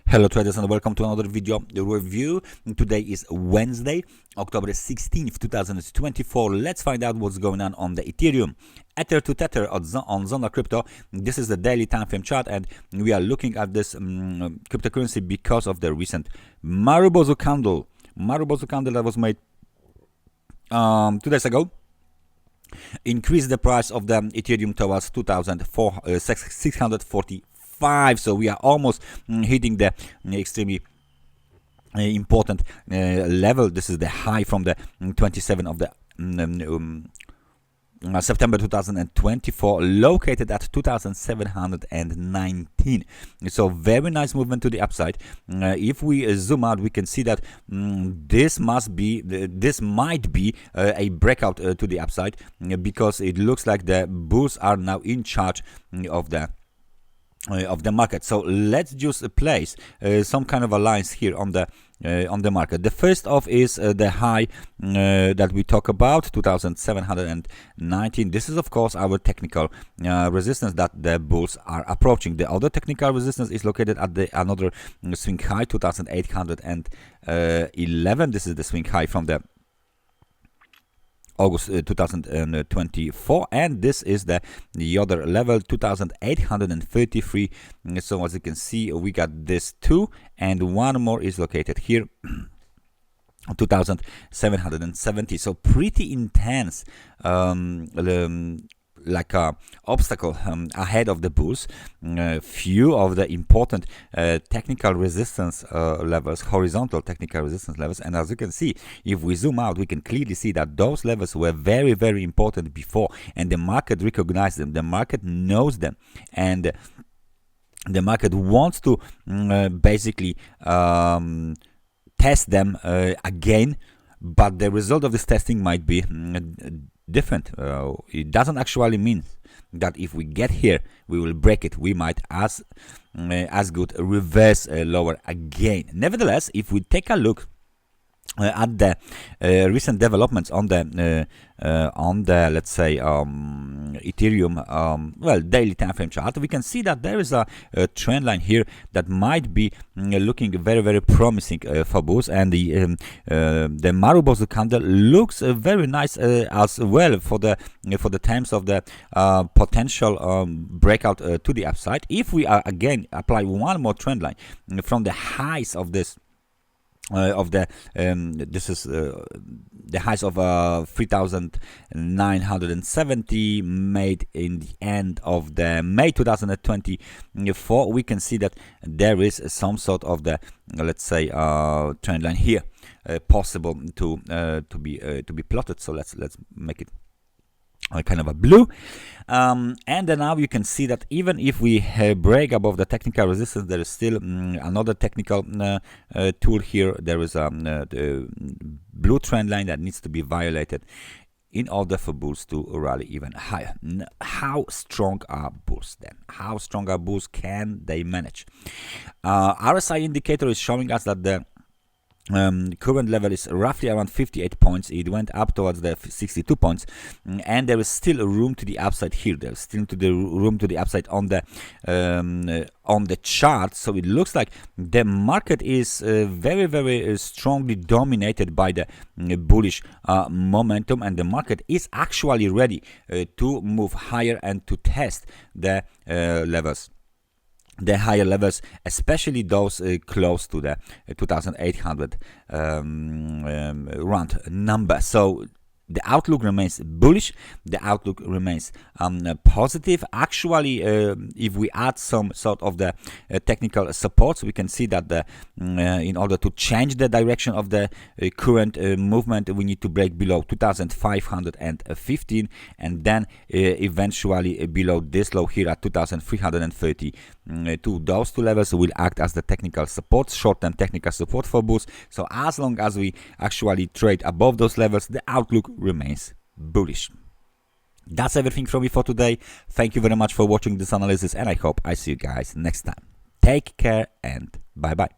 Hello traders and welcome to another video review. Today is Wednesday, October 16th, 2024. Let's find out what's going on the Ethereum. Ether to Tether on Zondacrypto. This is the daily time frame chart, and we are looking at this cryptocurrency because of the recent Marubozu candle. Marubozu candle that was made 2 days ago. Increased the price of the Ethereum towards 2,645. So we are almost hitting the extremely important level. This is the high from the 27th of the September 2024, located at 2,719. So very nice movement to the upside. If we zoom out, we can see that this might be a breakout to the upside, because it looks like the bulls are now in charge of the market. So let's just place some kind of a lines here on the market. The first off is the high that we talk about, 2,719. This is of course our technical resistance that the bulls are approaching. The other technical resistance is located at the another swing high, 2,811. This is the swing high from the August 2024, and this is the other level, 2,833. So as you can see, we got this two, and one more is located here, 2,770. So pretty intense like a obstacle ahead of the bulls. Few of the important technical resistance levels, horizontal technical resistance levels, and as you can see, if we zoom out, we can clearly see that those levels were very, very important before, and the market recognized them, the market knows them, and the market wants to basically test them again, but the result of this testing might be different. It doesn't actually mean that if we get here we will break it. We might as good reverse lower again. Nevertheless, if we take a look at the recent developments on the let's say Ethereum daily time frame chart, we can see that there is a trend line here that might be looking very, very promising for bulls, and the Marubozu candle looks very nice as well for the terms of the potential breakout to the upside. If we again apply one more trend line from the highs of this this is the highs of 3,970 made in the end of the May 2024, we can see that there is some sort of the let's say trend line here possible to be plotted. So let's make it kind of a blue, and then now you can see that even if we break above the technical resistance, there is still another technical tool here. There is the blue trend line that needs to be violated in order for bulls to rally even higher. How strong are bulls then? How strong are bulls? Can they manage? RSI indicator is showing us that the current level is roughly around 58 points. It went up towards the 62 points, and there is still room to the upside here. There's still room to the upside on the chart. So it looks like the market is very, very strongly dominated by the bullish momentum, and the market is actually ready to move higher and to test the levels, the higher levels, especially those close to the 2,800 round number. So the outlook remains bullish. The outlook remains positive. Actually, if we add some sort of the technical supports, we can see that in order to change the direction of the current movement, we need to break below 2,515, and then eventually below this low here at 2,330. Those two levels will act as the technical support, short-term technical support for bulls. So as long as we actually trade above those levels, the outlook remains bullish. That's everything from me for today. Thank you very much for watching this analysis, and I hope I see you guys next time. Take care and bye bye.